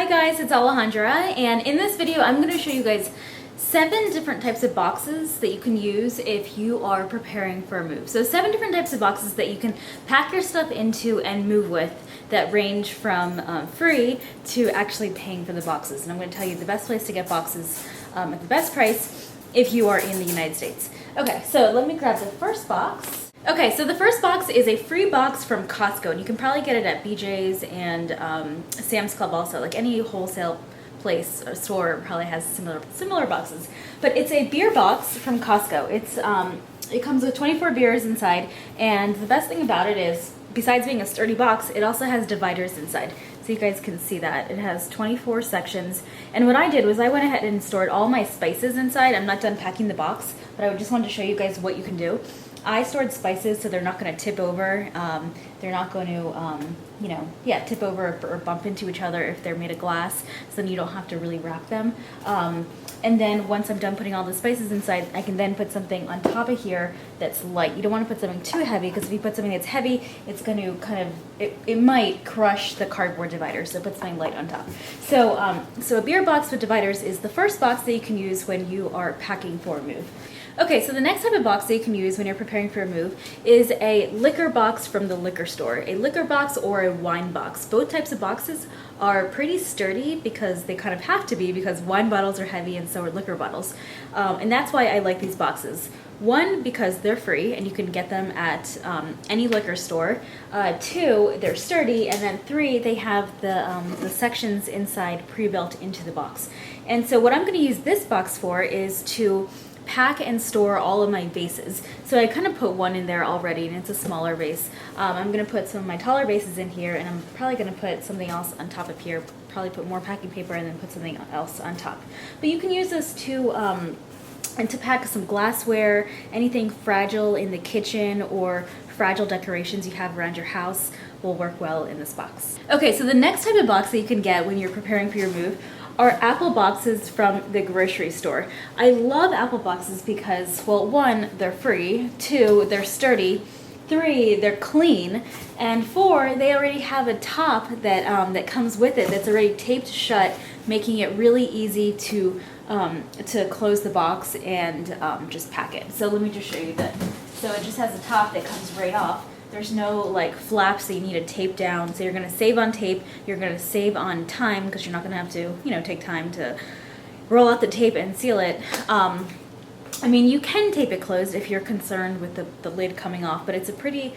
Hi guys, it's Alejandra, and in this video I'm going to show you guys 7 different types of boxes that you can use if you are preparing for a move. So 7 different types of boxes that you can pack your stuff into and move with that range from free to actually paying for the boxes. And I'm going to tell you the best place to get boxes at the best price if you are in the United States. Okay, so let me grab the first box. Okay, so the first box is a free box from Costco, and you can probably get it at BJ's and Sam's Club also. Like any wholesale place or store probably has similar boxes. But it's a beer box from Costco. It comes with 24 beers inside, and the best thing about it is, besides being a sturdy box, it also has dividers inside. So you guys can see that. It has 24 sections. And what I did was I went ahead and stored all my spices inside. I'm not done packing the box, but I just wanted to show you guys what you can do. I stored spices so they're not going to tip over. They're not going to, tip over or bump into each other if they're made of glass. So then you don't have to really wrap them. And then once I'm done putting all the spices inside, I can then put something on top of here that's light. You don't want to put something too heavy, because if you put something that's heavy, it's going to it might crush the cardboard divider. So put something light on top. So a beer box with dividers is the first box that you can use when you are packing for a move. Okay, so the next type of box that you can use when you're preparing for a move is a liquor box from the liquor store. A liquor box or a wine box. Both types of boxes are pretty sturdy because they kind of have to be, because wine bottles are heavy and so are liquor bottles. And that's why I like these boxes. 1, because they're free and you can get them at any liquor store. 2, they're sturdy. And then 3, they have the sections inside pre-built into the box. And so what I'm going to use this box for is to pack and store all of my vases. So I kind of put one in there already, and it's a smaller vase. I'm going to put some of my taller vases in here, and I'm probably going to put something else on top of here. Probably put more packing paper and then put something else on top. But you can use this to pack some glassware, anything fragile in the kitchen, or fragile decorations you have around your house will work well in this box. Okay, so the next type of box that you can get when you're preparing for your move are apple boxes from the grocery store. I love apple boxes because, well, 1, they're free, 2, they're sturdy, 3, they're clean, and 4, they already have a top that comes with it that's already taped shut, making it really easy to close the box and just pack it. So let me just show you that. So it just has a top that comes right off. There's no like flaps that you need to tape down. So you're going to save on tape. You're going to save on time, because you're not going to have to, take time to roll out the tape and seal it. I mean, you can tape it closed if you're concerned with the lid coming off, but it's a pretty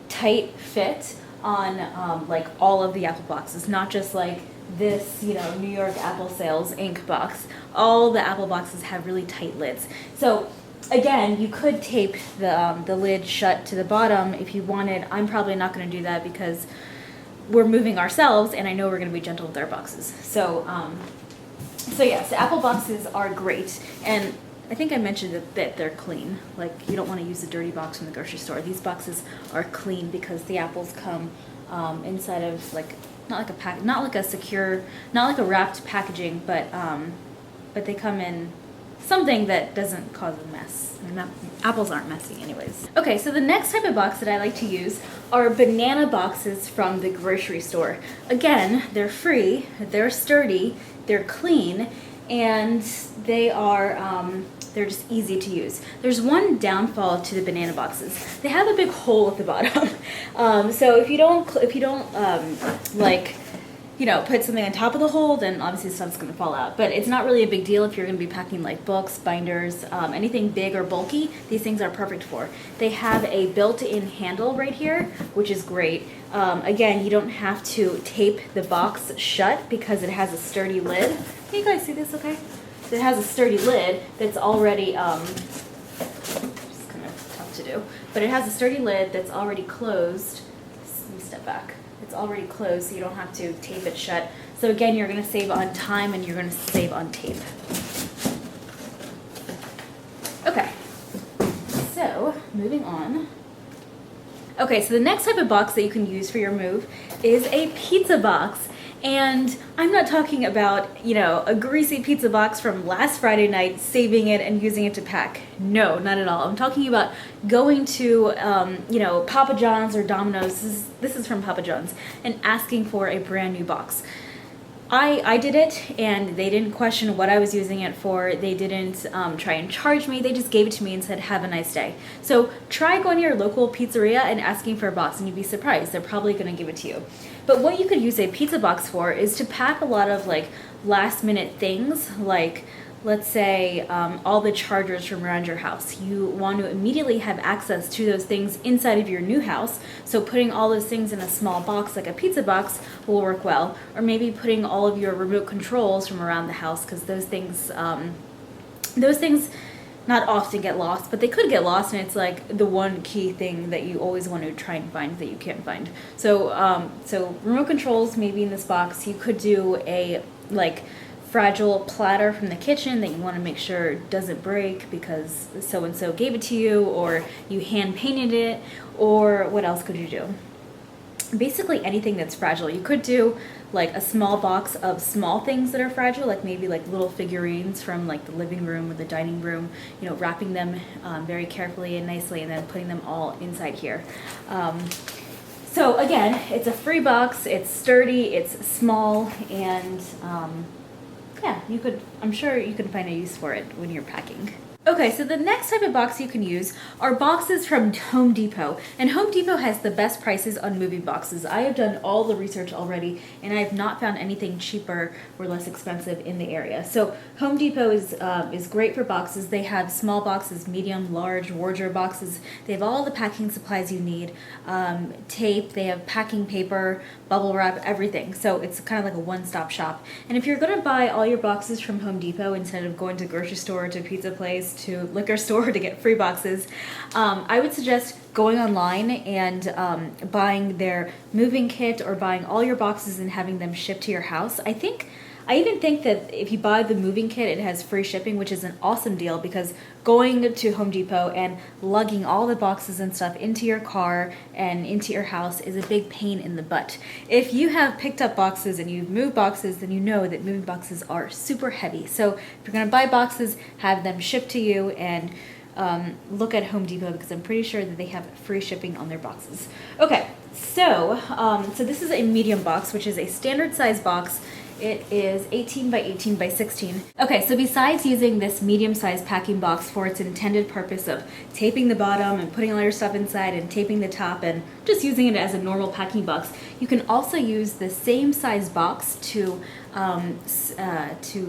tight fit on like all of the apple boxes, not just like this, New York Apple Sales Inc. box. All the apple boxes have really tight lids. So again, you could tape the lid shut to the bottom if you wanted. I'm probably not going to do that because we're moving ourselves, and I know we're going to be gentle with our boxes. So yes, apple boxes are great, and I think I mentioned that they're clean. Like, you don't want to use a dirty box from the grocery store. These boxes are clean because the apples come inside of not like a wrapped packaging, but they come in something that doesn't cause a mess. I mean, apples aren't messy anyways. Okay, so the next type of box that I like to use are banana boxes from the grocery store. Again, they're free, they're sturdy, they're clean, and they're just easy to use. There's one downfall to the banana boxes. They have a big hole at the bottom. So if you don't put something on top of the hole, then obviously stuff's going to fall out. But it's not really a big deal if you're going to be packing like books, binders, anything big or bulky. These things are perfect for. They have a built-in handle right here, which is great. Again, you don't have to tape the box shut because it has a sturdy lid. Can you guys see this okay? It has a sturdy lid that's already, just kind of tough to do, but it has a sturdy lid that's already closed. Let me step back. It's already closed, so you don't have to tape it shut. So again, you're going to save on time and you're going to save on tape. Okay, so moving on. Okay, so the next type of box that you can use for your move is a pizza box. And I'm not talking about, a greasy pizza box from last Friday night, saving it and using it to pack. No, not at all. I'm talking about going to, Papa John's or Domino's. This is from Papa John's, and asking for a brand new box. I did it, and they didn't question what I was using it for. They didn't try and charge me. They just gave it to me and said, have a nice day. So try going to your local pizzeria and asking for a box, and you'd be surprised. They're probably going to give it to you. But what you could use a pizza box for is to pack a lot of like last minute things, like let's say all the chargers from around your house. You want to immediately have access to those things inside of your new house. So putting all those things in a small box like a pizza box will work well. Or maybe putting all of your remote controls from around the house, because those things not often get lost, but they could get lost, and it's like the one key thing that you always want to try and find that you can't find. So so remote controls maybe in this box. You could do a like fragile platter from the kitchen that you want to make sure doesn't break because so-and-so gave it to you, or you hand painted it, or what else could you do? Basically anything that's fragile. You could do like a small box of small things that are fragile, like maybe like little figurines from like the living room or the dining room, you know, wrapping them very carefully and nicely, and then putting them all inside here. So again, it's a free box, it's sturdy, it's small, and yeah, I'm sure you can find a use for it when you're packing. Okay, so the next type of box you can use are boxes from Home Depot. And Home Depot has the best prices on moving boxes. I have done all the research already, and I have not found anything cheaper or less expensive in the area. So Home Depot is great for boxes. They have small boxes, medium, large, wardrobe boxes. They have all the packing supplies you need. Tape, they have packing paper, bubble wrap, everything. So it's kind of like a one-stop shop. And if you're going to buy all your boxes from Home Depot instead of going to grocery store, to pizza place, to liquor store to get free boxes, I would suggest going online and buying their moving kit, or buying all your boxes and having them shipped to your house. I even think that if you buy the moving kit, it has free shipping, which is an awesome deal, because going to Home Depot and lugging all the boxes and stuff into your car and into your house is a big pain in the butt. If you have picked up boxes and you've moved boxes, then you know that moving boxes are super heavy. So if you're going to buy boxes, have them shipped to you, and look at Home Depot, because I'm pretty sure that they have free shipping on their boxes. Okay, so this is a medium box, which is a standard size box. It is 18 by 18 by 16. Okay, so besides using this medium-sized packing box for its intended purpose of taping the bottom and putting all your stuff inside and taping the top and just using it as a normal packing box, you can also use the same size box to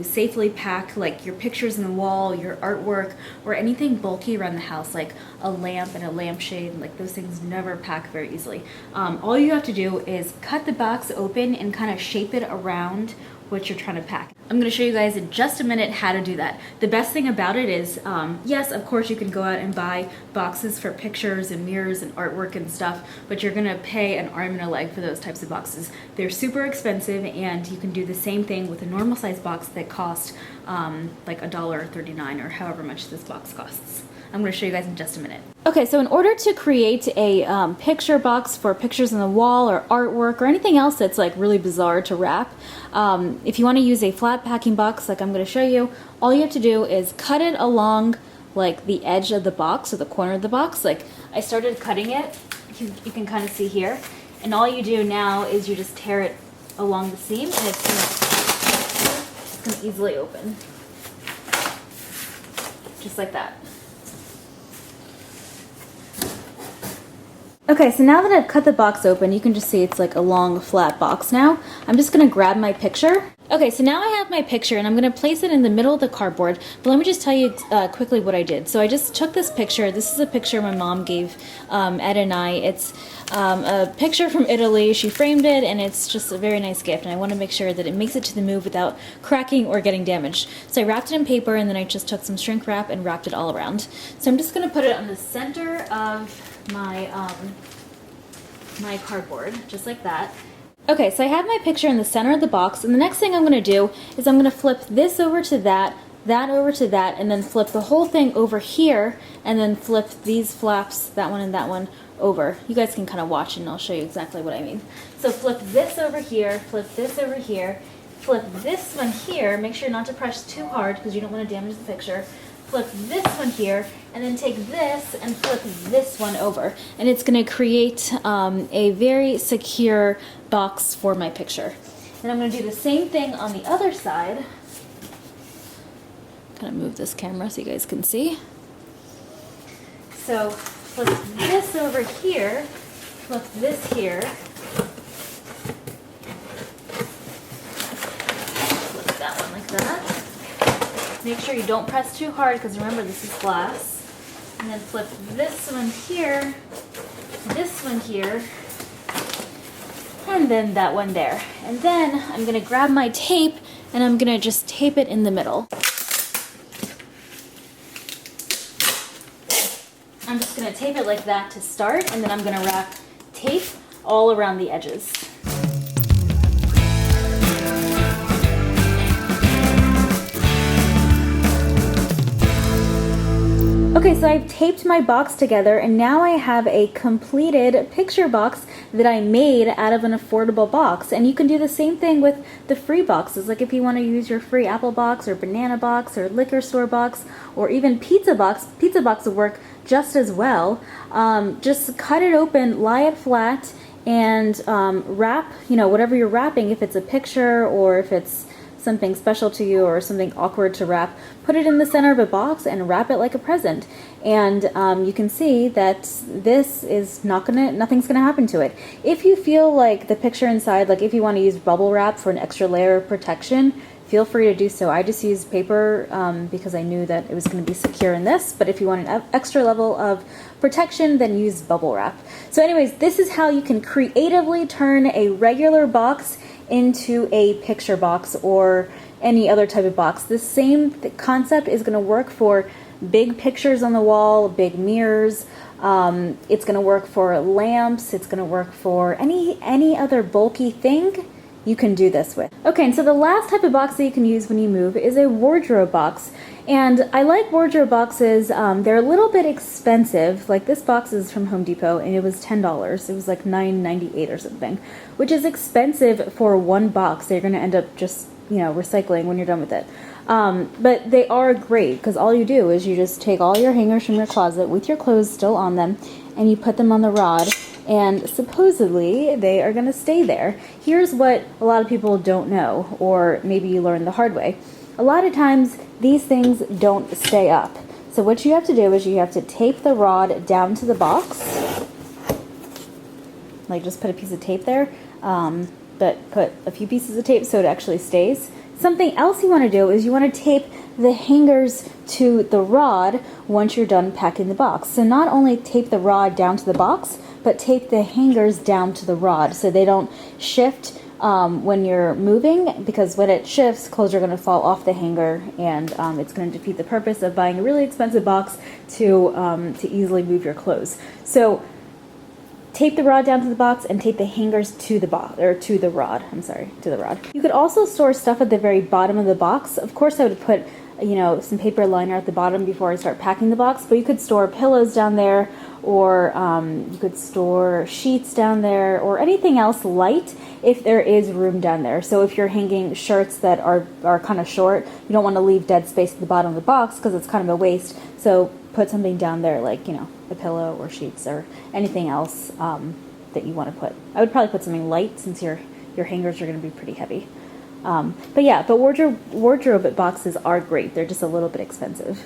safely pack like your pictures on the wall, your artwork, or anything bulky around the house, like a lamp and a lampshade. Like those things never pack very easily. All you have to do is cut the box open and kind of shape it around what you're trying to pack. I'm going to show you guys in just a minute how to do that. The best thing about it is, yes, of course you can go out and buy boxes for pictures and mirrors and artwork and stuff, but you're going to pay an arm and a leg for those types of boxes. They're super expensive, and you can do the same thing with a normal size box that costs like $1.39 or however much this box costs. I'm going to show you guys in just a minute. Okay, so in order to create a picture box for pictures on the wall or artwork or anything else that's like really bizarre to wrap, if you want to use a flat packing box like I'm going to show you, all you have to do is cut it along like the edge of the box or the corner of the box. Like I started cutting it, you can kind of see here, and all you do now is you just tear it along the seam, and it's going to easily open. Just like that. Okay, so now that I've cut the box open, you can just see it's like a long flat box now. I'm just going to grab my picture. Okay, so now I have my picture, and I'm going to place it in the middle of the cardboard, but let me just tell you quickly what I did. So I just took this picture. This is a picture my mom gave Ed and I. It's a picture from Italy. She framed it, and it's just a very nice gift, and I want to make sure that it makes it to the move without cracking or getting damaged. So I wrapped it in paper, and then I just took some shrink wrap and wrapped it all around. So I'm just going to put it on the center of my my cardboard, just like that. Okay, so I have my picture in the center of the box, and the next thing I'm going to do is I'm going to flip this over to that over to that, and then flip the whole thing over here, and then flip these flaps, that one and that one, over. You guys can kind of watch and I'll show you exactly what I mean. So flip this over here, flip this over here, flip this one here, make sure not to press too hard because you don't want to damage the picture. Flip this one here, and then take this and flip this one over. And it's going to create a very secure box for my picture. Then I'm going to do the same thing on the other side. Kind of move this camera so you guys can see. So flip this over here, flip this here, flip that one like that. Make sure you don't press too hard because remember this is glass. And then flip this one here, and then that one there. And then I'm gonna grab my tape and I'm gonna just tape it in the middle. I'm just gonna tape it like that to start, and then I'm gonna wrap tape all around the edges. Okay, so I've taped my box together and now I have a completed picture box that I made out of an affordable box. And you can do the same thing with the free boxes. Like if you want to use your free apple box or banana box or liquor store box or even pizza box will work just as well. Just cut it open, lie it flat, and wrap, whatever you're wrapping, if it's a picture or if it's something special to you or something awkward to wrap, put it in the center of a box and wrap it like a present. And you can see that this is nothing's gonna happen to it. If you feel like the picture inside, like if you want to use bubble wrap for an extra layer of protection, feel free to do so. I just used paper because I knew that it was going to be secure in this, but if you want an extra level of protection, then use bubble wrap. So anyways, this is how you can creatively turn a regular box into a picture box or any other type of box. The same concept is going to work for big pictures on the wall, big mirrors. It's going to work for lamps. It's going to work for any other bulky thing you can do this with. Okay, and so the last type of box that you can use when you move is a wardrobe box. And I like wardrobe boxes. They're a little bit expensive. Like this box is from Home Depot and it was $10. It was like $9.98 or something, which is expensive for one box. They're gonna end up just, recycling when you're done with it. But they are great because all you do is you just take all your hangers from your closet with your clothes still on them and you put them on the rod, and supposedly they are going to stay there. Here's what a lot of people don't know, or maybe you learned the hard way. A lot of times these things don't stay up. So what you have to do is you have to tape the rod down to the box. Like just put a piece of tape there, but put a few pieces of tape so it actually stays. Something else you want to do is you want to tape the hangers to the rod once you're done packing the box. So not only tape the rod down to the box, but tape the hangers down to the rod so they don't shift when you're moving, because when it shifts, clothes are going to fall off the hanger, and it's going to defeat the purpose of buying a really expensive box to easily move your clothes. So tape the rod down to the box and tape the hangers to the to the rod. You could also store stuff at the very bottom of the box. Of course, I would put some paper liner at the bottom before I start packing the box, but you could store pillows down there, or you could store sheets down there, or anything else light if there is room down there. So if you're hanging shirts that are kind of short, you don't want to leave dead space at the bottom of the box because it's kind of a waste. So put something down there like, a pillow or sheets or anything else that you want to put. I would probably put something light since your hangers are going to be pretty heavy. But wardrobe boxes are great. They're just a little bit expensive.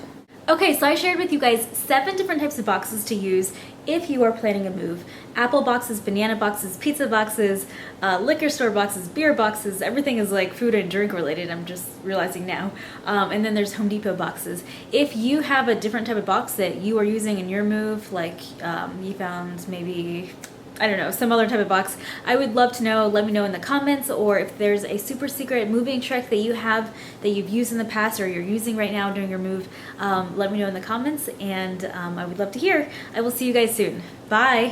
Okay, so I shared with you guys 7 different types of boxes to use if you are planning a move. Apple boxes, banana boxes, pizza boxes, liquor store boxes, beer boxes, everything is like food and drink related, I'm just realizing now. And then there's Home Depot boxes. If you have a different type of box that you are using in your move, like you found maybe, I don't know, some other type of box, I would love to know. Let me know in the comments, or if there's a super secret moving trick that you have that you've used in the past or you're using right now during your move, let me know in the comments, and I would love to hear. I will see you guys soon. Bye!